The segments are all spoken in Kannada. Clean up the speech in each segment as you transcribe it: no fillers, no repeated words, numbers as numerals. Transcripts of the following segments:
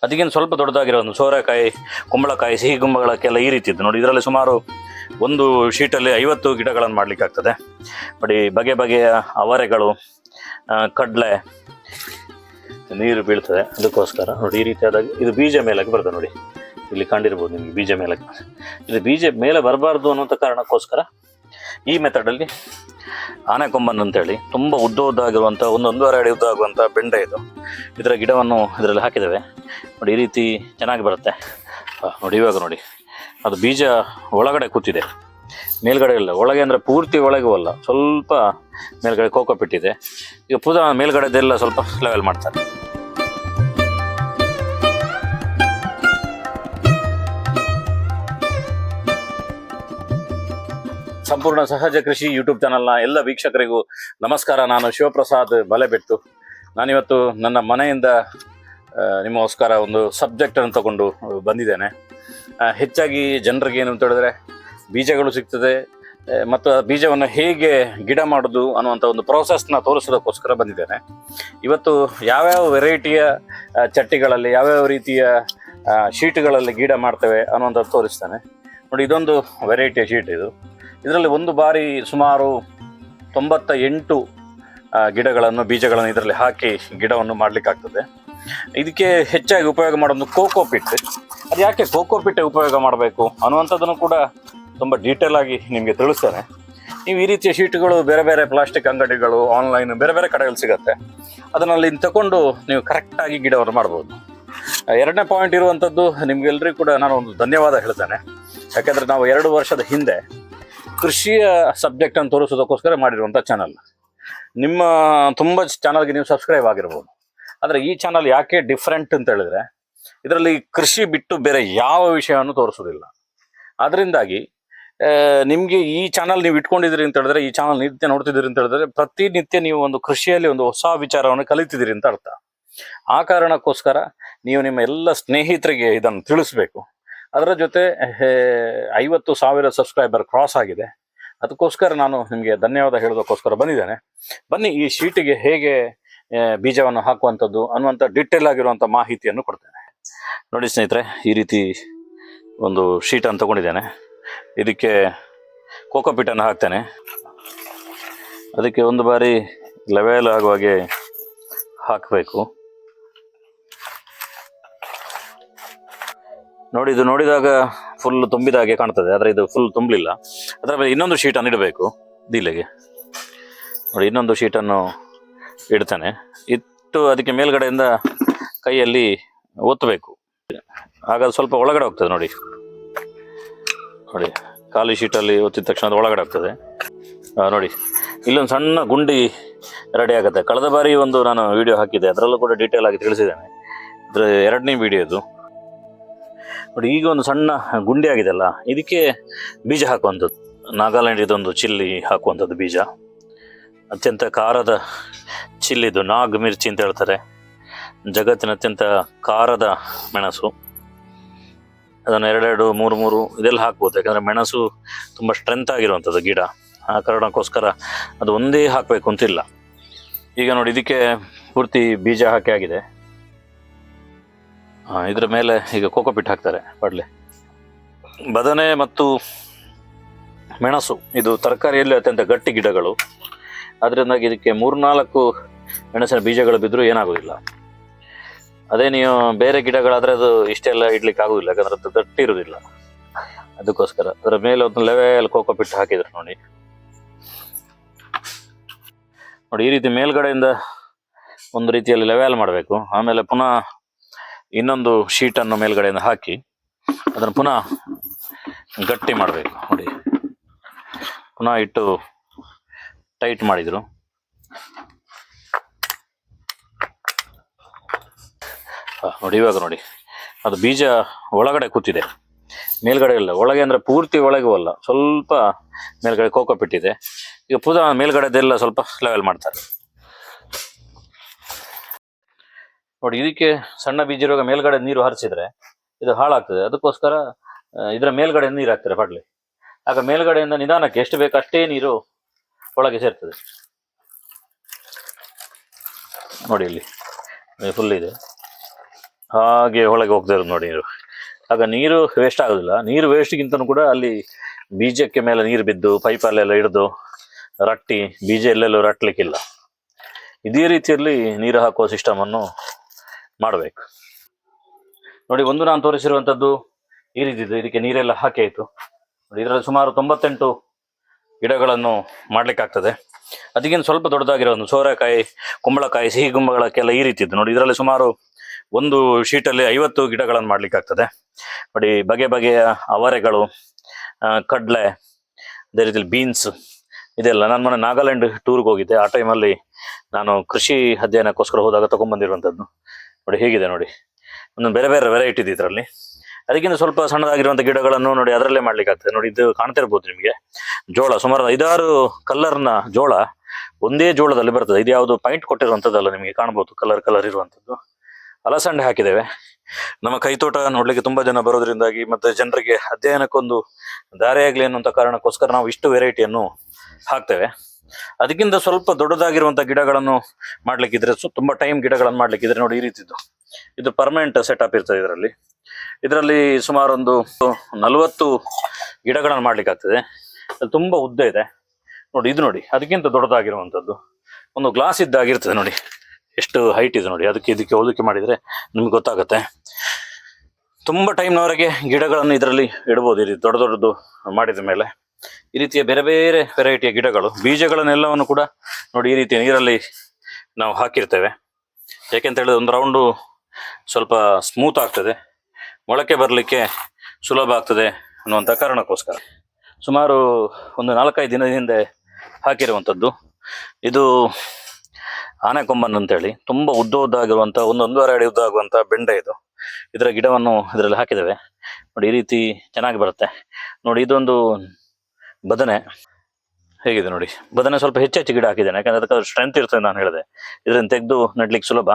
ಅದಕ್ಕಿಂತ ಸ್ವಲ್ಪ ದೊಡ್ಡದಾಗಿರೋ ಒಂದು ಸೋರೆಕಾಯಿ, ಕುಂಬಳಕಾಯಿ, ಸಿಹಿ ಕುಂಬಳಕ್ಕೆಲ್ಲ ಈ ರೀತಿ ಇತ್ತು ನೋಡಿ. ಇದರಲ್ಲಿ ಸುಮಾರು ಒಂದು ಶೀಟಲ್ಲಿ 50 ಗಿಡಗಳನ್ನು ಮಾಡಲಿಕ್ಕೆ ಆಗ್ತದೆ ನೋಡಿ. ಬಗೆ ಬಗೆಯ ಅವರೆಗಳು, ಕಡಲೆ, ನೀರು ಬೀಳ್ತದೆ ಅದಕ್ಕೋಸ್ಕರ ನೋಡಿ. ಈ ರೀತಿಯಾದಾಗ ಇದು ಬೀಜ ಮೇಲಕ್ಕೆ ಬರ್ತದೆ ನೋಡಿ, ಇಲ್ಲಿ ಕಂಡಿರ್ಬೋದು ನಿಮಗೆ ಬೀಜ ಮೇಲಕ್ಕೆ. ಇದು ಬೀಜ ಮೇಲೆ ಬರಬಾರ್ದು ಅನ್ನೋಂಥ ಕಾರಣಕ್ಕೋಸ್ಕರ ಈ ಮೆಥಡಲ್ಲಿ ಆನೆಕೊಂಬನ್ ಅಂತೇಳಿ ತುಂಬ ಉದ್ದವಾಗಿರುವಂಥ 1-1.5 ಅಡಿ ಉದ್ದ ಆಗುವಂಥ ಬೆಂಡೆ ಇದು. ಇದರ ಗಿಡವನ್ನು ಇದರಲ್ಲಿ ಹಾಕಿದ್ದೇವೆ ನೋಡಿ. ಈ ರೀತಿ ಚೆನ್ನಾಗಿ ಬರುತ್ತೆ ನೋಡಿ. ಇವಾಗ ನೋಡಿ ಅದು ಬೀಜ ಒಳಗಡೆ ಕೂತಿದೆ, ಮೇಲ್ಗಡೆ ಇಲ್ಲ. ಒಳಗೆ ಅಂದರೆ ಪೂರ್ತಿ ಒಳಗೂ ಅಲ್ಲ, ಸ್ವಲ್ಪ ಮೇಲ್ಗಡೆ ಕೋಕೋಪಿಟ್ ಇದೆ. ಈಗ ಪುನಃ ಮೇಲ್ಗಡೆದೆಲ್ಲ ಸ್ವಲ್ಪ ಲೆವೆಲ್ ಮಾಡ್ತಾರೆ. ಸಂಪೂರ್ಣ ಸಹಜ ಕೃಷಿ ಯೂಟ್ಯೂಬ್ ಚಾನಲ್ನ ಎಲ್ಲ ವೀಕ್ಷಕರಿಗೂ ನಮಸ್ಕಾರ. ನಾನು ಶಿವಪ್ರಸಾದ್ ಬಲೆಬೆಟ್ಟು. ನಾನಿವತ್ತು ನನ್ನ ಮನೆಯಿಂದ ನಿಮಗೋಸ್ಕರ ಒಂದು ಸಬ್ಜೆಕ್ಟನ್ನು ತಗೊಂಡು ಬಂದಿದ್ದೇನೆ. ಹೆಚ್ಚಾಗಿ ಜನರಿಗೆ ಏನು ಅಂತ ಹೇಳಿದ್ರೆ ಬೀಜಗಳು ಸಿಗ್ತದೆ ಮತ್ತು ಆ ಬೀಜವನ್ನು ಹೇಗೆ ಗಿಡ ಮಾಡೋದು ಅನ್ನುವಂಥ ಒಂದು ಪ್ರೋಸೆಸ್ನ ತೋರಿಸೋದಕ್ಕೋಸ್ಕರ ಬಂದಿದ್ದೇನೆ. ಇವತ್ತು ಯಾವ್ಯಾವ ವೆರೈಟಿಯ ಚಟ್ಟಿಗಳಲ್ಲಿ, ಯಾವ್ಯಾವ ರೀತಿಯ ಶೀಟ್ಗಳಲ್ಲಿ ಗಿಡ ಮಾಡ್ತೇವೆ ಅನ್ನುವಂಥದ್ದು ತೋರಿಸ್ತಾನೆ ನೋಡಿ. ಇದೊಂದು ವೆರೈಟಿಯ ಶೀಟ್ ಇದು. ಇದರಲ್ಲಿ ಒಂದು ಬಾರಿ ಸುಮಾರು 98 ಗಿಡಗಳನ್ನು, ಬೀಜಗಳನ್ನು ಇದರಲ್ಲಿ ಹಾಕಿ ಗಿಡವನ್ನು ಮಾಡಲಿಕ್ಕಾಗ್ತದೆ. ಇದಕ್ಕೆ ಹೆಚ್ಚಾಗಿ ಉಪಯೋಗ ಮಾಡೋದು ಕೋಕೋಪಿಟ್. ಅದು ಯಾಕೆ ಕೋಕೋಪಿಟ್ ಉಪಯೋಗ ಮಾಡಬೇಕು ಅನ್ನುವಂಥದ್ದನ್ನು ಕೂಡ ತುಂಬ ಡೀಟೇಲ್ ಆಗಿ ನಿಮಗೆ ತಿಳಿಸ್ತೇನೆ. ನೀವು ಈ ರೀತಿಯ ಶೀಟ್ಗಳು ಬೇರೆ ಬೇರೆ ಪ್ಲಾಸ್ಟಿಕ್ ಅಂಗಡಿಗಳು, ಆನ್ಲೈನ್ ಬೇರೆ ಬೇರೆ ಕಡೆಯಲ್ಲಿ ಸಿಗುತ್ತೆ. ಅದನ್ನಲ್ಲಿ ತಗೊಂಡು ನೀವು ಕರೆಕ್ಟಾಗಿ ಗಿಡವನ್ನು ಮಾಡ್ಬೋದು. ಎರಡನೇ ಪಾಯಿಂಟ್ ಇರುವಂಥದ್ದು, ನಿಮಗೆಲ್ಲರಿಗೂ ಕೂಡ ನಾನು ಒಂದು ಧನ್ಯವಾದ ಹೇಳ್ತೇನೆ. ಯಾಕೆಂದರೆ ನಾವು 2 ವರ್ಷದ ಹಿಂದೆ ಕೃಷಿಯ ಸಬ್ಜೆಕ್ಟನ್ನು ತೋರಿಸೋದಕ್ಕೋಸ್ಕರ ಮಾಡಿರುವಂಥ ಚಾನಲ್. ನಿಮ್ಮ ತುಂಬ ಚಾನಲ್ಗೆ ನೀವು ಸಬ್ಸ್ಕ್ರೈಬ್ ಆಗಿರ್ಬೋದು. ಆದರೆ ಈ ಚಾನಲ್ ಯಾಕೆ ಡಿಫ್ರೆಂಟ್ ಅಂತ ಹೇಳಿದ್ರೆ, ಇದರಲ್ಲಿ ಕೃಷಿ ಬಿಟ್ಟು ಬೇರೆ ಯಾವ ವಿಷಯವನ್ನು ತೋರಿಸೋದಿಲ್ಲ. ಅದರಿಂದಾಗಿ ನಿಮಗೆ ಈ ಚಾನಲ್ ನೀವು ಇಟ್ಕೊಂಡಿದ್ದೀರಿ ಅಂತ ಹೇಳಿದ್ರೆ, ಈ ಚಾನಲ್ ನಿತ್ಯ ನೋಡ್ತಿದ್ದೀರಿ ಅಂತ ಹೇಳಿದ್ರೆ, ಪ್ರತಿನಿತ್ಯ ನೀವು ಒಂದು ಕೃಷಿಯಲ್ಲಿ ಒಂದು ಹೊಸ ವಿಚಾರವನ್ನು ಕಲಿತಿದ್ದೀರಿ ಅಂತ ಅರ್ಥ. ಆ ಕಾರಣಕ್ಕೋಸ್ಕರ ನೀವು ನಿಮ್ಮ ಎಲ್ಲ ಸ್ನೇಹಿತರಿಗೆ ಇದನ್ನು ತಿಳಿಸ್ಬೇಕು. ಅದರ ಜೊತೆ 50,000 ಸಬ್ಸ್ಕ್ರೈಬರ್ ಕ್ರಾಸ್ ಆಗಿದೆ. ಅದಕ್ಕೋಸ್ಕರ ನಾನು ನಿಮಗೆ ಧನ್ಯವಾದ ಹೇಳೋದಕ್ಕೋಸ್ಕರ ಬಂದಿದ್ದೇನೆ. ಬನ್ನಿ, ಈ ಶೀಟಿಗೆ ಹೇಗೆ ಬೀಜವನ್ನು ಹಾಕುವಂಥದ್ದು ಅನ್ನುವಂಥ ಡಿಟೇಲ್ ಆಗಿರುವಂಥ ಮಾಹಿತಿಯನ್ನು ಕೊಡ್ತೇನೆ ನೋಡಿ. ಸ್ನೇಹಿತರೆ, ಈ ರೀತಿ ಒಂದು ಶೀಟನ್ನು ತಗೊಂಡಿದ್ದೇನೆ. ಇದಕ್ಕೆ ಕೋಕೋಪಿಟನ್ನು ಹಾಕ್ತೇನೆ. ಅದಕ್ಕೆ ಒಂದು ಬಾರಿ ಲೆವೆಲ್ ಆಗುವಾಗೆ ಹಾಕಬೇಕು ನೋಡಿ. ಇದು ನೋಡಿದಾಗ ಫುಲ್ ತುಂಬಿದ ಹಾಗೆ ಕಾಣ್ತದೆ, ಆದರೆ ಇದು ಫುಲ್ ತುಂಬಲಿಲ್ಲ. ಅದರ ಮೇಲೆ ಇನ್ನೊಂದು ಶೀಟನ್ನು ಇಡಬೇಕು ದೀಲೆಗೆ ನೋಡಿ. ಇನ್ನೊಂದು ಶೀಟನ್ನು ಇಡ್ತಾನೆ. ಇಟ್ಟು ಅದಕ್ಕೆ ಮೇಲ್ಗಡೆಯಿಂದ ಕೈಯಲ್ಲಿ ಒತ್ತಬೇಕು. ಆಗ ಅದು ಸ್ವಲ್ಪ ಒಳಗಡೆ ಹೋಗ್ತದೆ ನೋಡಿ. ನೋಡಿ, ಖಾಲಿ ಶೀಟಲ್ಲಿ ಒತ್ತಿದ ತಕ್ಷಣ ಅದು ಒಳಗಡೆ ಹೋಗ್ತದೆ ನೋಡಿ. ಇಲ್ಲೊಂದು ಸಣ್ಣ ಗುಂಡಿ ರೆಡಿ ಆಗುತ್ತೆ. ಕಳೆದ ಬಾರಿ ಒಂದು ನಾನು ವಿಡಿಯೋ ಹಾಕಿದ್ದೆ, ಅದರಲ್ಲೂ ಕೂಡ ಡೀಟೇಲ್ ಆಗಿ ತಿಳಿಸಿದ್ದೇನೆ. ಇದರ 2ನೇ ವಿಡಿಯೋ ಇದು ನೋಡಿ. ಈಗ ಒಂದು ಸಣ್ಣ ಗುಂಡಿ ಆಗಿದೆಲ್ಲ, ಇದಕ್ಕೆ ಬೀಜ ಹಾಕುವಂಥದ್ದು. ನಾಗಾಲ್ಯಾಂಡ್ ಇದೊಂದು ಚಿಲ್ಲಿ ಹಾಕುವಂಥದ್ದು ಬೀಜ. ಅತ್ಯಂತ ಖಾರದ ಚಿಲ್ಲಿದು, ನಾಗ್ ಮಿರ್ಚಿ ಅಂತ ಹೇಳ್ತಾರೆ. ಜಗತ್ತಿನ ಅತ್ಯಂತ ಖಾರದ ಮೆಣಸು. ಅದನ್ನು 2 3 ಇದೆಲ್ಲ ಹಾಕ್ಬೋದು. ಯಾಕಂದರೆ ಮೆಣಸು ತುಂಬ ಸ್ಟ್ರೆಂತ್ ಆಗಿರುವಂಥದ್ದು ಗಿಡ. ಆ ಕಾರಣಕ್ಕೋಸ್ಕರ ಅದು ಒಂದೇ ಹಾಕಬೇಕು ಅಂತಿಲ್ಲ. ಈಗ ನೋಡಿ, ಇದಕ್ಕೆ ಪೂರ್ತಿ ಬೀಜ ಹಾಕಿ ಆಗಿದೆ. ಇದರ ಮೇಲೆ ಈಗ ಕೋಕೋಪಿಟ್ ಹಾಕ್ತಾರೆ. ಬಡ್ಲೆ, ಬದನೆ ಮತ್ತು ಮೆಣಸು ಇದು ತರಕಾರಿಯಲ್ಲಿ ಅತ್ಯಂತ ಗಟ್ಟಿ ಗಿಡಗಳು. ಅದರಿಂದಾಗಿ ಇದಕ್ಕೆ 3-4 ಮೆಣಸಿನ ಬೀಜಗಳು ಬಿದ್ದರೂ ಏನಾಗೋದಿಲ್ಲ. ಅದೇ ನೀವು ಬೇರೆ ಗಿಡಗಳಾದರೆ ಅದು ಇಷ್ಟೆಲ್ಲ ಇಡ್ಲಿಕ್ಕೆ ಆಗೋದಿಲ್ಲ, ಯಾಕಂದ್ರೆ ಅದು ಗಟ್ಟಿ ಇರೋದಿಲ್ಲ. ಅದಕ್ಕೋಸ್ಕರ ಅದರ ಮೇಲೆ ಒಂದು ಲೆವೆಲ್ ಕೋಕೋಪಿಟ್ ಹಾಕಿದ್ರು ನೋಡಿ. ನೋಡಿ, ಈ ರೀತಿ ಮೇಲ್ಗಡೆಯಿಂದ ಒಂದು ರೀತಿಯಲ್ಲಿ ಲೆವೆಲ್ ಮಾಡಬೇಕು. ಆಮೇಲೆ ಪುನಃ ಇನ್ನೊಂದು ಶೀಟನ್ನು ಮೇಲ್ಗಡೆಯಿಂದ ಹಾಕಿ ಅದನ್ನು ಪುನಃ ಗಟ್ಟಿ ಮಾಡಬೇಕು ನೋಡಿ. ಪುನಃ ಇಟ್ಟು ಟೈಟ್ ಮಾಡಿದರು. ನೋಡಿ, ಇವಾಗ ನೋಡಿ ಅದು ಬೀಜ ಒಳಗಡೆ ಕೂತಿದೆ, ಮೇಲ್ಗಡೆ ಇಲ್ಲ. ಒಳಗೆ ಅಂದರೆ ಪೂರ್ತಿ ಒಳಗೂ ಅಲ್ಲ, ಸ್ವಲ್ಪ ಮೇಲ್ಗಡೆ ಕೋಕೋಪಿಟ್ ಇದೆ. ಈಗ ಪುನಃ ಮೇಲ್ಗಡೆದೆಲ್ಲ ಸ್ವಲ್ಪ ಲೆವೆಲ್ ಮಾಡ್ತಾರೆ ನೋಡಿ. ಇದಕ್ಕೆ ಸಣ್ಣ ಬೀಜ ಇರುವಾಗ ಮೇಲ್ಗಡೆ ನೀರು ಹರಿಸಿದ್ರೆ ಇದು ಹಾಳಾಗ್ತದೆ. ಅದಕ್ಕೋಸ್ಕರ ಇದರ ಮೇಲ್ಗಡೆ ನೀರು ಹಾಕ್ತಾರೆ ಪಡ್ಲಿ. ಆಗ ಮೇಲ್ಗಡೆಯಿಂದ ನಿಧಾನಕ್ಕೆ ಎಷ್ಟು ಬೇಕು ಅಷ್ಟೇ ನೀರು ಒಳಗೆ ಸೇರ್ತದೆ ನೋಡಿ. ಇಲ್ಲಿ ಫುಲ್ ಇದೆ. ಹಾಗೆ ಒಳಗೆ ಹೋಗ್ತಾ ಇರೋದು ನೋಡಿ ನೀರು. ಆಗ ನೀರು ವೇಸ್ಟ್ ಆಗೋದಿಲ್ಲ. ನೀರು ವೇಸ್ಟ್ಗಿಂತನೂ ಕೂಡ ಅಲ್ಲಿ ಬೀಜಕ್ಕೆ ಮೇಲೆ ನೀರು ಬಿದ್ದು ಪೈಪಲ್ಲೆಲ್ಲ ಹಿಡಿದು ರಟ್ಟಿ ಬೀಜ ಎಲ್ಲೆಲ್ಲೂ ರಟ್ಟಲಿಕ್ಕಿಲ್ಲ. ಇದೇ ರೀತಿಯಲ್ಲಿ ನೀರು ಹಾಕುವ ಸಿಸ್ಟಮನ್ನು ಮಾಡಬೇಕು ನೋಡಿ. ಒಂದು ನಾನು ತೋರಿಸಿರುವಂಥದ್ದು ಈ ರೀತಿ ಇದೆ. ಇದಕ್ಕೆ ನೀರೆಲ್ಲ ಹಾಕಿ ಆಯಿತು ನೋಡಿ. ಇದರಲ್ಲಿ ಸುಮಾರು 98 ಗಿಡಗಳನ್ನು ಮಾಡ್ಲಿಕ್ಕಾಗ್ತದೆ. ಅದಕ್ಕಿಂತ ಸ್ವಲ್ಪ ದೊಡ್ಡದಾಗಿರೋ ಒಂದು ಸೋರೆಕಾಯಿ, ಕುಂಬಳಕಾಯಿ, ಸಿಹಿ ಕುಂಬಳಕ್ಕೆಲ್ಲ ಈ ರೀತಿ ಇದ್ದು ನೋಡಿ. ಇದರಲ್ಲಿ ಸುಮಾರು ಒಂದು ಶೀಟಲ್ಲಿ 50 ಗಿಡಗಳನ್ನು ಮಾಡ್ಲಿಕ್ಕಾಗ್ತದೆ ನೋಡಿ. ಬಗೆ ಬಗೆಯ ಅವರೆಗಳು, ಕಡಲೆ, ಅದೇ ರೀತಿಯಲ್ಲಿ ಬೀನ್ಸ್ ಇದೆಲ್ಲ. ನಾನು ಮೊನ್ನೆ ನಾಗಾಲ್ಯಾಂಡ್ ಟೂರ್ಗೆ ಹೋಗಿದ್ದೆ. ಆ ಟೈಮಲ್ಲಿ ನಾನು ಕೃಷಿ ಅಧ್ಯಯನಕ್ಕೋಸ್ಕರ ಹೋದಾಗ ತಗೊಂಡ್ಬಂದಿರುವಂಥದ್ದು ನೋಡಿ. ಹೇಗಿದೆ ನೋಡಿ, ಒಂದು ಬೇರೆ ಬೇರೆ ವೆರೈಟಿ ಇದೆ ಇದರಲ್ಲಿ. ಅದಕ್ಕಿಂತ ಸ್ವಲ್ಪ ಸಣ್ಣದಾಗಿರುವಂಥ ಗಿಡಗಳನ್ನು ನೋಡಿ ಅದರಲ್ಲೇ ಮಾಡ್ಲಿಕ್ಕೆ ಆಗ್ತದೆ ನೋಡಿ. ಇದು ಕಾಣ್ತಿರ್ಬೋದು ನಿಮಗೆ ಜೋಳ. ಸುಮಾರು 5-6 ಕಲರ್ನ ಜೋಳ ಒಂದೇ ಜೋಳದಲ್ಲಿ ಬರ್ತದೆ. ಇದು ಯಾವುದು ಪಾಯಿಂಟ್ ಕೊಟ್ಟಿರುವಂಥದ್ದಲ್ಲ, ನಿಮಗೆ ಕಾಣ್ಬೋದು ಕಲರ್ ಕಲರ್ ಇರುವಂಥದ್ದು. ಅಲಸಂಡೆ ಹಾಕಿದ್ದೇವೆ. ನಮ್ಮ ಕೈತೋಟ ನೋಡ್ಲಿಕ್ಕೆ ತುಂಬಾ ಜನ ಬರೋದ್ರಿಂದಾಗಿ ಮತ್ತೆ ಜನರಿಗೆ ಅಧ್ಯಯನಕ್ಕೊಂದು ದಾರಿಯಾಗ್ಲಿ ಅನ್ನುವಂಥ ಕಾರಣಕ್ಕೋಸ್ಕರ ನಾವು ಇಷ್ಟು ವೆರೈಟಿಯನ್ನು ಹಾಕ್ತೇವೆ. ಅದಕ್ಕಿಂತ ಸ್ವಲ್ಪ ದೊಡ್ಡದಾಗಿರುವಂಥ ಗಿಡಗಳನ್ನು ಮಾಡ್ಲಿಕ್ಕಿದ್ರೆ, ತುಂಬಾ ಟೈಮ್ ಗಿಡಗಳನ್ನು ಮಾಡ್ಲಿಕ್ಕಿದ್ರೆ ನೋಡಿ ಈ ರೀತಿದ್ದು. ಇದು ಪರ್ಮನೆಂಟ್ ಸೆಟಪ್ ಇರ್ತದೆ ಇದರಲ್ಲಿ ಸುಮಾರು ಒಂದು 40 ಗಿಡಗಳನ್ನು ಮಾಡ್ಲಿಕ್ಕೆ ಆಗ್ತದೆ. ಅದು ತುಂಬಾ ಉದ್ದ ಇದೆ ನೋಡಿ. ಇದು ನೋಡಿ ಅದಕ್ಕಿಂತ ದೊಡ್ಡದಾಗಿರುವಂಥದ್ದು ಒಂದು ಗ್ಲಾಸ್ ಇದ್ದಾಗಿರ್ತದೆ ನೋಡಿ. ಎಷ್ಟು ಹೈಟ್ ಇದೆ ನೋಡಿ. ಇದಕ್ಕೆ ಹೋಲಿಕೆ ಮಾಡಿದ್ರೆ ನಿಮ್ಗೆ ಗೊತ್ತಾಗುತ್ತೆ. ತುಂಬಾ ಟೈಮ್ನವರೆಗೆ ಗಿಡಗಳನ್ನು ಇದರಲ್ಲಿ ಇಡ್ಬೋದು. ಈ ರೀತಿ ದೊಡ್ಡ ದೊಡ್ಡದು ಮಾಡಿದ ಮೇಲೆ ಈ ರೀತಿಯ ಬೇರೆ ಬೇರೆ ವೆರೈಟಿಯ ಗಿಡಗಳು, ಬೀಜಗಳನ್ನೆಲ್ಲವನ್ನು ಕೂಡ ನೋಡಿ ಈ ರೀತಿಯ ನೀರಲ್ಲಿ ನಾವು ಹಾಕಿರ್ತೇವೆ. ಯಾಕೆಂತ ಹೇಳಿದ್ರೆ ಒಂದು ರೌಂಡು ಸ್ವಲ್ಪ ಸ್ಮೂತ್ ಆಗ್ತದೆ, ಮೊಳಕೆ ಬರಲಿಕ್ಕೆ ಸುಲಭ ಆಗ್ತದೆ ಅನ್ನುವಂಥ ಕಾರಣಕ್ಕೋಸ್ಕರ. ಸುಮಾರು ಒಂದು 4-5 ದಿನದ ಹಿಂದೆ ಹಾಕಿರುವಂಥದ್ದು ಇದು ಆನೆಕೊಂಬನ್ ಅಂತೇಳಿ. ತುಂಬ ಉದ್ದಾಗಿರುವಂಥ 1-1.5 ಅಡಿ ಉದ್ದ ಆಗುವಂಥ ಬೆಂಡೆ ಇದು. ಇದರ ಗಿಡವನ್ನು ಇದರಲ್ಲಿ ಹಾಕಿದ್ದೇವೆ ನೋಡಿ. ಈ ರೀತಿ ಚೆನ್ನಾಗಿ ಬರುತ್ತೆ ನೋಡಿ. ಇದೊಂದು ಬದನೆ ಹೇಗಿದೆ ನೋಡಿ. ಬದನೆ ಸ್ವಲ್ಪ ಹೆಚ್ಚು ಗಿಡ ಹಾಕಿದ್ದೇನೆ, ಯಾಕಂದ್ರೆ ಅದಕ್ಕೆ ಸ್ಟ್ರೆಂತ್ ಇರ್ತದೆ. ನಾನು ಹೇಳಿದೆ ಇದರಿಂದ ತೆಗೆದು ನೆಡ್ಲಿಕ್ಕೆ ಸುಲಭ.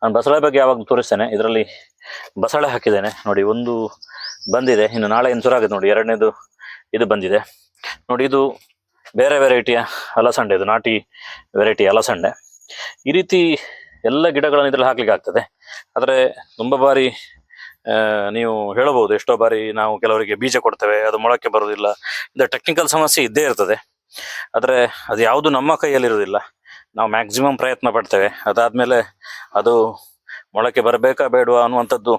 ನಾನು ಬಸಳೆ ಬಗ್ಗೆ ಯಾವಾಗ ತೋರಿಸ್ತೇನೆ. ಇದರಲ್ಲಿ ಬಸಳೆ ಹಾಕಿದ್ದೇನೆ ನೋಡಿ. ಒಂದು ಬಂದಿದೆ, ಇನ್ನು ನಾಳೆ ಶುರು ಆಗಿದೆ ನೋಡಿ. 2ನೇದು ಇದು ಬಂದಿದೆ ನೋಡಿ. ಇದು ಬೇರೆ ವೆರೈಟಿಯ ಅಲಸಂಡೆ, ಇದು ನಾಟಿ ವೆರೈಟಿ ಅಲಸಂಡೆ. ಈ ರೀತಿ ಎಲ್ಲ ಗಿಡಗಳನ್ನು ಇದರಲ್ಲಿ ಹಾಕ್ಲಿಕ್ಕೆ ಆಗ್ತದೆ. ಆದರೆ ತುಂಬ ಬಾರಿ ನೀವು ಹೇಳಬಹುದು, ಎಷ್ಟೋ ಬಾರಿ ನಾವು ಕೆಲವರಿಗೆ ಬೀಜ ಕೊಡ್ತೇವೆ, ಅದು ಮೊಳಕೆ ಬರುವುದಿಲ್ಲ. ಇದು ಟೆಕ್ನಿಕಲ್ ಸಮಸ್ಯೆ ಇದ್ದೇ ಇರ್ತದೆ. ಆದರೆ ಅದು ಯಾವುದು ನಮ್ಮ ಕೈಯಲ್ಲಿರುವುದಿಲ್ಲ. ನಾವು ಮ್ಯಾಕ್ಸಿಮಮ್ ಪ್ರಯತ್ನ ಪಡ್ತೇವೆ. ಅದಾದಮೇಲೆ ಅದು ಮೊಳಕೆ ಬರಬೇಕಾ ಬೇಡವಾ ಅನ್ನುವಂಥದ್ದು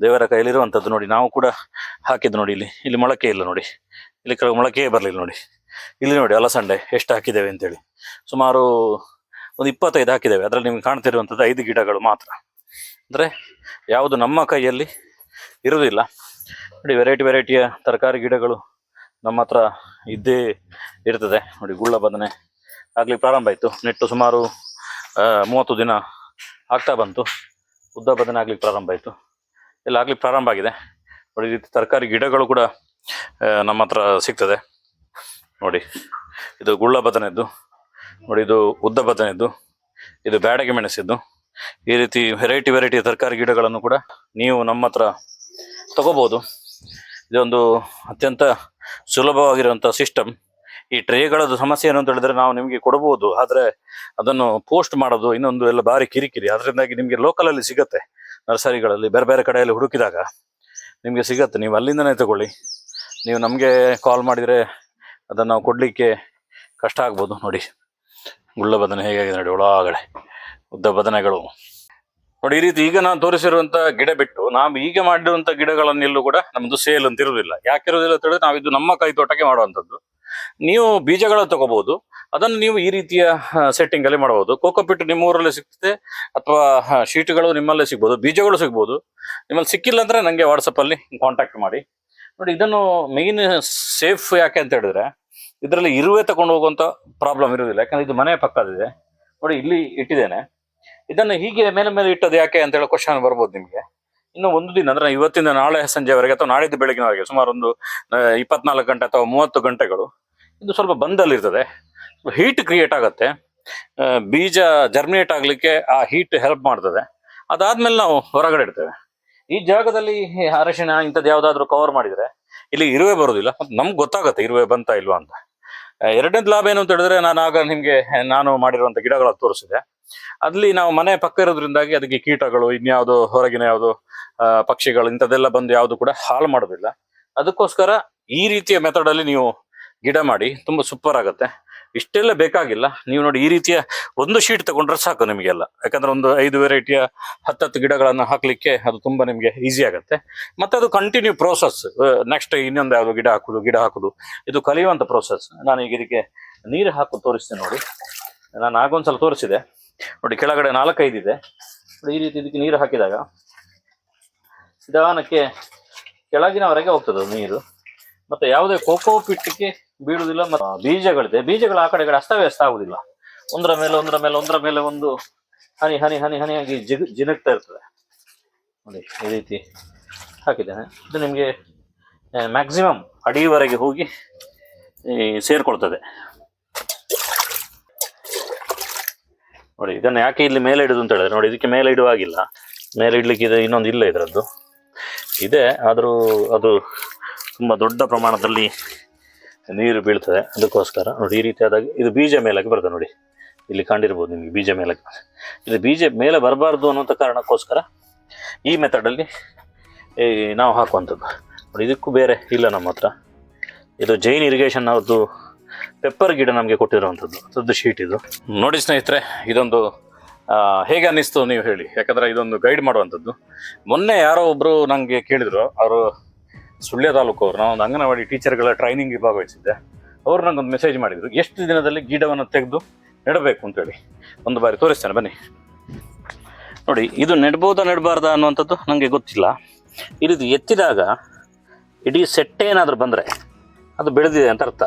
ದೇವರ ಕೈಯಲ್ಲಿರುವಂಥದ್ದು ನೋಡಿ. ನಾವು ಕೂಡ ಹಾಕಿದ್ದು ನೋಡಿ. ಇಲ್ಲಿ ಮೊಳಕೆ ಇಲ್ಲ ನೋಡಿ. ಇಲ್ಲಿ ಮೊಳಕೆಯೇ ಬರಲಿಲ್ಲ ನೋಡಿ. ಇಲ್ಲಿ ನೋಡಿ ಅಲಸಂಡೆ ಎಷ್ಟು ಹಾಕಿದ್ದೇವೆ ಅಂತೇಳಿ. ಸುಮಾರು ಒಂದು 25 ಹಾಕಿದ್ದೇವೆ. ಅದರಲ್ಲಿ ನಿಮ್ಗೆ ಕಾಣ್ತಿರುವಂಥದ್ದು 5 ಗಿಡಗಳು ಮಾತ್ರ. ಅಂದರೆ ಯಾವುದು ನಮ್ಮ ಕೈಯಲ್ಲಿ ಇರುವುದಿಲ್ಲ ನೋಡಿ. ವೆರೈಟಿಯ ತರಕಾರಿ ಗಿಡಗಳು ನಮ್ಮ ಹತ್ರ ಇದ್ದೇ ಇರ್ತದೆ ನೋಡಿ. ಗುಳ್ಳ ಬದನೆ ಆಗ್ಲಿಕ್ಕೆ ಪ್ರಾರಂಭ ಆಯಿತು. ನೆಟ್ಟು ಸುಮಾರು 30 ದಿನ ಆಗ್ತಾ ಬಂತು. ಉದ್ದ ಬದನೆ ಆಗ್ಲಿಕ್ಕೆ ಪ್ರಾರಂಭ ಆಯಿತು. ಎಲ್ಲ ಆಗ್ಲಿಕ್ಕೆ ಪ್ರಾರಂಭ ಆಗಿದೆ ನೋಡಿ. ಈ ರೀತಿ ತರಕಾರಿ ಗಿಡಗಳು ಕೂಡ ನಮ್ಮ ಹತ್ರ ಸಿಗ್ತದೆ ನೋಡಿ. ಇದು ಗುಳ್ಳ ಬದನೆದ್ದು ನೋಡಿ. ಇದು ಉದ್ದ ಬದನೆದ್ದು, ಇದು ಬ್ಯಾಡಗೆ ಮೆಣಸಿದ್ದು. ಈ ರೀತಿ ವೆರೈಟಿಯ ತರಕಾರಿ ಗಿಡಗಳನ್ನು ಕೂಡ ನೀವು ನಮ್ಮ ಹತ್ರ ತಗೋಬಹುದು. ಇದೊಂದು ಅತ್ಯಂತ ಸುಲಭವಾಗಿರುವಂಥ ಸಿಸ್ಟಮ್. ಈ ಟ್ರೇಗಳದ್ದು ಸಮಸ್ಯೆ ಏನು ಅಂತ ಹೇಳಿದ್ರೆ ನಾವು ನಿಮಗೆ ಕೊಡಬಹುದು, ಆದರೆ ಅದನ್ನು ಪೋಸ್ಟ್ ಮಾಡೋದು ಇನ್ನೊಂದು ಎಲ್ಲ ಭಾರಿ ಕಿರಿಕಿರಿ. ಅದರಿಂದಾಗಿ ನಿಮಗೆ ಲೋಕಲಲ್ಲಿ ಸಿಗುತ್ತೆ, ನರ್ಸರಿಗಳಲ್ಲಿ ಬೇರೆ ಬೇರೆ ಕಡೆಯಲ್ಲಿ ಹುಡುಕಿದಾಗ ನಿಮಗೆ ಸಿಗತ್ತೆ. ನೀವು ಅಲ್ಲಿಂದನೇ ತಗೊಳ್ಳಿ. ನೀವು ನಮಗೆ ಕಾಲ್ ಮಾಡಿದರೆ ಅದನ್ನು ನಾವು ಕೊಡಲಿಕ್ಕೆ ಕಷ್ಟ ಆಗ್ಬೋದು ನೋಡಿ. ಗುಳ್ಳ ಬದನೆ ಹೇಗಾಗಿದೆ ನೋಡಿ, ಒಳಗಡೆ ಉದ್ದ ಬದನೆಗಳು ನೋಡಿ. ಈ ರೀತಿ ಈಗ ನಾನು ತೋರಿಸಿರುವಂಥ ಗಿಡ ಬಿಟ್ಟು ನಾವು ಈಗ ಮಾಡಿರುವಂಥ ಗಿಡಗಳನ್ನೆಲ್ಲೂ ಕೂಡ ನಮ್ಮದು ಸೇಲ್ ಅಂತ ಇರುವುದಿಲ್ಲ. ಯಾಕೆ ಇರುವುದಿಲ್ಲ ಅಂತ ಹೇಳಿದ್ರೆ ನಾವಿದು ನಮ್ಮ ಕೈ ತೋಟಕ್ಕೆ ಮಾಡುವಂಥದ್ದು. ನೀವು ಬೀಜಗಳು ತಗೋಬಹುದು, ಅದನ್ನು ನೀವು ಈ ರೀತಿಯ ಸೆಟ್ಟಿಂಗ್ ಅಲ್ಲಿ ಮಾಡಬಹುದು. ಕೋಕೋಪಿಟ್ ನಿಮ್ಮ ಊರಲ್ಲೇ ಸಿಗ್ತದೆ, ಅಥವಾ ಶೀಟ್ಗಳು ನಿಮ್ಮಲ್ಲೇ ಸಿಗ್ಬೋದು, ಬೀಜಗಳು ಸಿಗ್ಬೋದು. ನಿಮ್ಮಲ್ಲಿ ಸಿಕ್ಕಿಲ್ಲ ಅಂದ್ರೆ ನನಗೆ ವಾಟ್ಸಪ್ಪಲ್ಲಿ ಕಾಂಟ್ಯಾಕ್ಟ್ ಮಾಡಿ ನೋಡಿ. ಇದನ್ನು ಮೇನ್ ಸೇಫ್ ಯಾಕೆ ಅಂತ ಹೇಳಿದ್ರೆ ಇದರಲ್ಲಿ ಇರುವೆ ತಗೊಂಡು ಹೋಗುವಂಥ ಪ್ರಾಬ್ಲಮ್ ಇರುವುದಿಲ್ಲ. ಯಾಕಂದ್ರೆ ಇದು ಮನೆ ಪಕ್ಕದಿದೆ ನೋಡಿ. ಇಲ್ಲಿ ಇಟ್ಟಿದ್ದೇನೆ. ಇದನ್ನು ಹೀಗೆ ಮೇಲೆ ಇಟ್ಟದ್ದು ಯಾಕೆ ಅಂತ ಹೇಳೋ ಕ್ವಶನ್ ಬರ್ಬೋದು ನಿಮಗೆ. ಇನ್ನು ಒಂದು ದಿನ ಅಂದ್ರೆ ಇವತ್ತಿಂದ ನಾಳೆ ಸಂಜೆವರೆಗೆ ಅಥವಾ ನಾಡಿದ್ದು ಬೆಳಗಿನವರೆಗೆ ಸುಮಾರು ಒಂದು 24 ಗಂಟೆ ಅಥವಾ 30 ಗಂಟೆಗಳು ಇದು ಸ್ವಲ್ಪ ಬಂದಲ್ಲಿರ್ತದೆ. ಹೀಟ್ ಕ್ರಿಯೇಟ್ ಆಗುತ್ತೆ. ಬೀಜ ಜರ್ಮಿನೇಟ್ ಆಗ್ಲಿಕ್ಕೆ ಆ ಹೀಟ್ ಹೆಲ್ಪ್ ಮಾಡ್ತದೆ. ಅದಾದ್ಮೇಲೆ ನಾವು ಹೊರಗಡೆ ಇಡ್ತೇವೆ. ಈ ಜಾಗದಲ್ಲಿ ಅರಶಿನ ಇಂಥದ್ದು ಯಾವ್ದಾದ್ರು ಕವರ್ ಮಾಡಿದ್ರೆ ಇಲ್ಲಿ ಇರುವೆ ಬರುದಿಲ್ಲ. ಮತ್ತೆ ನಮ್ಗೆ ಗೊತ್ತಾಗುತ್ತೆ ಇರುವೆ ಬಂತಾ ಇಲ್ವಾ ಅಂತ. ಎರಡನೇದು ಲಾಭ ಏನು ಅಂತ ಹೇಳಿದ್ರೆ, ನಾನು ಮಾಡಿರುವಂತ ಗಿಡಗಳ ತೋರಿಸಿದೆ. ಅಲ್ಲಿ ನಾವು ಮನೆ ಪಕ್ಕ ಇರೋದ್ರಿಂದಾಗಿ ಅದಕ್ಕೆ ಕೀಟಗಳು, ಇನ್ಯಾವುದು ಹೊರಗಿನ ಯಾವುದು ಪಕ್ಷಿಗಳು ಇಂಥದ್ದೆಲ್ಲ ಬಂದು ಯಾವುದು ಕೂಡ ಹಾಳು ಮಾಡೋದಿಲ್ಲ. ಅದಕ್ಕೋಸ್ಕರ ಈ ರೀತಿಯ ಮೆಥಡ್ ಅಲ್ಲಿ ನೀವು ಗಿಡ ಮಾಡಿ, ತುಂಬಾ ಸೂಪರ್ ಆಗುತ್ತೆ. ಇಷ್ಟೆಲ್ಲ ಬೇಕಾಗಿಲ್ಲ. ನೀವು ನೋಡಿ, ಈ ರೀತಿಯ ಒಂದು ಶೀಟ್ ತಗೊಂಡ್ರೆ ಸಾಕು ನಿಮಗೆಲ್ಲ. ಯಾಕಂದ್ರೆ ಒಂದು 5 ವೆರೈಟಿಯ 10 ಗಿಡಗಳನ್ನು ಹಾಕ್ಲಿಕ್ಕೆ ಅದು ತುಂಬಾ ನಿಮ್ಗೆ ಈಸಿ ಆಗುತ್ತೆ. ಮತ್ತೆ ಅದು ಕಂಟಿನ್ಯೂ ಪ್ರೋಸೆಸ್. ನೆಕ್ಸ್ಟ್ ಇನ್ನೊಂದು ಯಾವುದು ಗಿಡ ಹಾಕುದು ಇದು ಕಲಿಯುವಂತ ಪ್ರೋಸೆಸ್. ನಾನು ಈಗ ಇದಕ್ಕೆ ನೀರು ಹಾಕಿ ತೋರಿಸ್ತೇನೆ ನೋಡಿ. ನಾನು ಆಗೊಂದ್ಸಲ ತೋರಿಸಿದೆ ನೋಡಿ, ಕೆಳಗಡೆ 4-5 ಇದೆ. ಈ ರೀತಿ ಇದಕ್ಕೆ ನೀರು ಹಾಕಿದಾಗ ನಿಧಾನಕ್ಕೆ ಕೆಳಗಿನವರೆಗೆ ಹೋಗ್ತದೆ ನೀರು. ಮತ್ತೆ ಯಾವುದೇ ಕೋಕೋ ಪಿಟ್ಟಿಗೆ ಬೀಳುವುದಿಲ್ಲ. ಮತ್ತು ಬೀಜಗಳು ಆ ಕಡೆ ಅಸ್ತವ್ಯಸ್ತ ಆಗುದಿಲ್ಲ. ಒಂದರ ಮೇಲೆ ಒಂದು ಹನಿಯಾಗಿ ಜಿನಗ್ತಾ ಇರ್ತದೆ ನೋಡಿ. ಈ ರೀತಿ ಹಾಕಿದ್ದೇನೆ. ಇದು ನಿಮಗೆ ಮ್ಯಾಕ್ಸಿಮಮ್ ಅಡಿಯವರೆಗೆ ಹೋಗಿ ಸೇರ್ಕೊಳ್ತದೆ ನೋಡಿ. ಇದನ್ನು ಯಾಕೆ ಇಲ್ಲಿ ಮೇಲೆ ಇಡುದು ಅಂತ ಹೇಳಿದ್ರೆ ನೋಡಿ, ಇದಕ್ಕೆ ಮೇಲೆ ಇಡುವಾಗಿಲ್ಲ. ಮೇಲೆ ಇಡ್ಲಿಕ್ಕೆ ಇದು ಇನ್ನೊಂದು ಇಲ್ಲ, ಇದರದ್ದು ಇದೆ. ಆದರೂ ಅದು ತುಂಬ ದೊಡ್ಡ ಪ್ರಮಾಣದಲ್ಲಿ ನೀರು ಬೀಳ್ತದೆ. ಅದಕ್ಕೋಸ್ಕರ ನೋಡಿ, ಈ ರೀತಿಯಾದಾಗ ಇದು ಬೀಜ ಮೇಲಕ್ಕೆ ಬರ್ತದೆ ನೋಡಿ. ಇಲ್ಲಿ ಕಂಡಿರ್ಬೋದು ನಿಮಗೆ ಬೀಜ ಮೇಲಕ್ಕೆ. ಇದು ಬೀಜ ಮೇಲೆ ಬರಬಾರ್ದು ಅನ್ನೋಂಥ ಕಾರಣಕ್ಕೋಸ್ಕರ ಈ ಮೆಥಡಲ್ಲಿ ನಾವು ಹಾಕುವಂಥದ್ದು ನೋಡಿ. ಇದಕ್ಕೂ ಬೇರೆ ಇಲ್ಲ ನಮ್ಮ ಹತ್ರ. ಇದು ಜೈನ್ ಇರಿಗೇಷನ್ ಅವ್ರದ್ದು ಪೆಪ್ಪರ್ ಗಿಡ ನಮಗೆ ಕೊಟ್ಟಿರುವಂಥದ್ದು ದೊಡ್ಡ ಶೀಟ್ ಇದು ನೋಡಿ. ಸ್ನೇಹಿತರೆ, ಇದೊಂದು ಹೇಗೆ ಅನ್ನಿಸ್ತು ನೀವು ಹೇಳಿ. ಯಾಕಂದ್ರೆ ಇದೊಂದು ಗೈಡ್ ಮಾಡುವಂಥದ್ದು. ಮೊನ್ನೆ ಯಾರೋ ಒಬ್ರು ನಂಗೆ ಕೇಳಿದ್ರು, ಅವರು ಸುಳ್ಯ ತಾಲೂಕು ಅವರು. ನಾನು ಒಂದು ಅಂಗನವಾಡಿ ಟೀಚರ್ಗಳ ಟ್ರೈನಿಂಗ್ ಭಾಗವಹಿಸಿದ್ದೆ. ಅವರು ನಂಗೊಂದು ಮೆಸೇಜ್ ಮಾಡಿದ್ರು, ಎಷ್ಟು ದಿನದಲ್ಲಿ ಗಿಡವನ್ನು ತೆಗೆದು ನೆಡಬೇಕು ಅಂತೇಳಿ. ಒಂದು ಬಾರಿ ತೋರಿಸ್ತೇನೆ ಬನ್ನಿ ನೋಡಿ. ಇದು ನೆಡಬಾರ್ದಾ ಅನ್ನುವಂಥದ್ದು ನನಗೆ ಗೊತ್ತಿಲ್ಲ. ಈ ರೀತಿ ಎತ್ತಿದಾಗ ಇಡೀ ಸೆಟ್ ಏನಾದರೂ ಬಂದರೆ ಅದು ಬೆಳೆದಿದೆ ಅಂತ ಅರ್ಥ.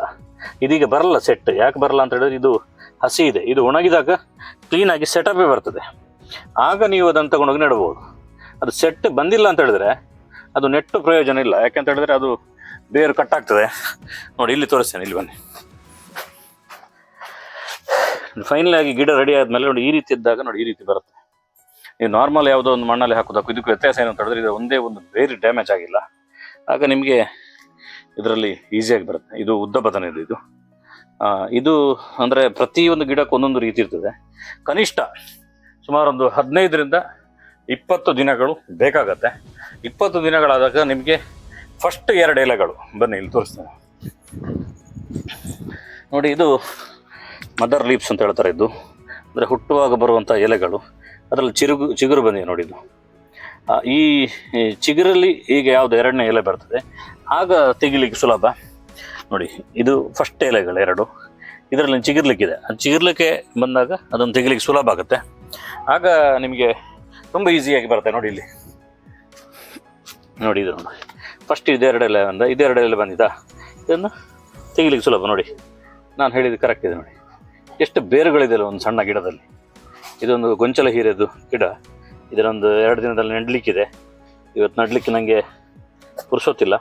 ಇದೀಗ ಬರಲ್ಲ ಸೆಟ್. ಯಾಕೆ ಬರಲ್ಲ ಅಂತ ಹೇಳಿದ್ರೆ, ಇದು ಹಸಿ ಇದೆ. ಇದು ಒಣಗಿದಾಗ ಕ್ಲೀನಾಗಿ ಸೆಟಪೇ ಬರ್ತದೆ. ಆಗ ನೀವು ಅದನ್ನು ತಗೊಂಡೋಗಿ ನೆಡ್ಬೋದು. ಅದು ಸೆಟ್ ಬಂದಿಲ್ಲ ಅಂತ ಹೇಳಿದ್ರೆ ಅದು ನೆಟ್ಟು ಪ್ರಯೋಜನ ಇಲ್ಲ. ಯಾಕೆಂತ ಹೇಳಿದ್ರೆ ಅದು ಬೇರು ಕಟ್ಟಾಗ್ತದೆ ನೋಡಿ. ಇಲ್ಲಿ ತೋರಿಸ್ತೇನೆ, ಇಲ್ಲಿ ಬನ್ನಿ. ಫೈನಲ್ ಆಗಿ ಗಿಡ ರೆಡಿ ಆದಮೇಲೆ ನೋಡಿ, ಈ ರೀತಿ ಇದ್ದಾಗ ನೋಡಿ, ಈ ರೀತಿ ಬರುತ್ತೆ. ನೀವು ನಾರ್ಮಲ್ ಯಾವುದೋ ಒಂದು ಮಣ್ಣಲ್ಲಿ ಹಾಕೋದಕ್ಕೂ ಇದಕ್ಕೂ ವ್ಯತ್ಯಾಸ ಏನು ಅಂತ ಹೇಳಿದ್ರೆ, ಇದು ಒಂದೇ ಒಂದು ಬೇರೆ ಡ್ಯಾಮೇಜ್ ಆಗಿಲ್ಲ. ಆಗ ನಿಮಗೆ ಇದರಲ್ಲಿ ಈಸಿಯಾಗಿ ಬರುತ್ತೆ. ಇದು ಉದ್ದ ಬದನೆ ಇದು ಅಂದರೆ ಪ್ರತಿಯೊಂದು ಗಿಡಕ್ಕೆ ಒಂದೊಂದು ರೀತಿ ಇರ್ತದೆ. ಕನಿಷ್ಠ ಸುಮಾರು ಒಂದು 15ರಿಂದ 20 ದಿನಗಳು ಬೇಕಾಗತ್ತೆ. 20 ದಿನಗಳಾದಾಗ ನಿಮಗೆ ಫಸ್ಟ್ 2 ಎಲೆಗಳು ಬನ್ನಿ ಇಲ್ಲಿ ತೋರಿಸ್ತೇನೆ ನೋಡಿ. ಇದು ಮದರ್ ಲೀವ್ಸ್ ಅಂತ ಹೇಳ್ತಾರೆ. ಇದು ಅಂದರೆ ಹುಟ್ಟುವಾಗ ಬರುವಂಥ ಎಲೆಗಳು. ಅದರಲ್ಲಿ ಚಿಗುರು ಬಂದಿದೆ ನೋಡಿ. ಇದು ಈ ಚಿಗುರಲ್ಲಿ ಈಗ ಯಾವುದು 2ನೇ ಎಲೆ ಬರ್ತದೆ, ಆಗ ತೆಗಿಲಿಕ್ಕೆ ಸುಲಭ ನೋಡಿ. ಇದು ಫಸ್ಟ್ ಎಲೆಗಳು 2. ಇದರಲ್ಲಿ ಚಿಗುರ್ಲಿಕ್ಕಿದೆ. ಅದು ಚಿಗುರ್ಲಿಕ್ಕೆ ಬಂದಾಗ ಅದನ್ನು ತೆಗಿಲಿಕ್ಕೆ ಸುಲಭ ಆಗುತ್ತೆ. ಆಗ ನಿಮಗೆ ತುಂಬ ಈಸಿಯಾಗಿ ಬರುತ್ತೆ ನೋಡಿ. ಇಲ್ಲಿ ನೋಡಿ, ಇದು ನೋಡಿ ಫಸ್ಟ್ ಇದು 2 ಎಲೆ ಇದು 2 ಎಲೆ ಬಂದಿದ್ದಾ, ಇದನ್ನು ತೆಗಿಲಿಕ್ಕೆ ಸುಲಭ ನೋಡಿ. ನಾನು ಹೇಳಿದ್ದು ಕರೆಕ್ಟ್ ಇದೆ ನೋಡಿ. ಎಷ್ಟು ಬೇರುಗಳಿದೆ ಒಂದು ಸಣ್ಣ ಗಿಡದಲ್ಲಿ. ಇದೊಂದು ಗೊಂಚಲ ಹೀರೆದು ಗಿಡ. ಇದರೊಂದು 2 ದಿನದಲ್ಲಿ ನೆಡಲಿಕ್ಕಿದೆ. ಇವತ್ತು ನಡಲಿಕ್ಕೆ ನನಗೆ ಪುರ್ಸೊತ್ತಿಲ್ಲ.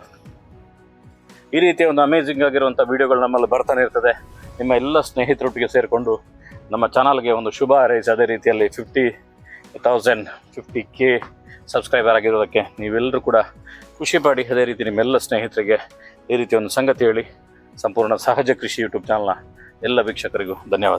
ಈ ರೀತಿಯ ಒಂದು ಅಮೇಝಿಂಗ್ ಆಗಿರುವಂಥ ವೀಡಿಯೋಗಳು ನಮ್ಮಲ್ಲಿ ಬರ್ತಾನೆ ಇರ್ತದೆ. ನಿಮ್ಮ ಎಲ್ಲ ಸ್ನೇಹಿತರೊಟ್ಟಿಗೆ ಸೇರಿಕೊಂಡು ನಮ್ಮ ಚಾನಲ್ಗೆ ಒಂದು ಶುಭ ಹಾರೈಸಿ. ಅದೇ ರೀತಿಯಲ್ಲಿ 50,000 50K ಸಬ್ಸ್ಕ್ರೈಬರ್ ಆಗಿರೋದಕ್ಕೆ ನೀವೆಲ್ಲರೂ ಕೂಡ ಖುಷಿ ಪಡಿ. ಅದೇ ರೀತಿ ನಿಮ್ಮೆಲ್ಲ ಸ್ನೇಹಿತರಿಗೆ ಈ ರೀತಿ ಒಂದು ಸಂಗತಿ ಹೇಳಿ. ಸಂಪೂರ್ಣ ಸಹಜ ಕೃಷಿ ಯೂಟ್ಯೂಬ್ ಚಾನಲ್ನ ಎಲ್ಲ ವೀಕ್ಷಕರಿಗೂ ಧನ್ಯವಾದ.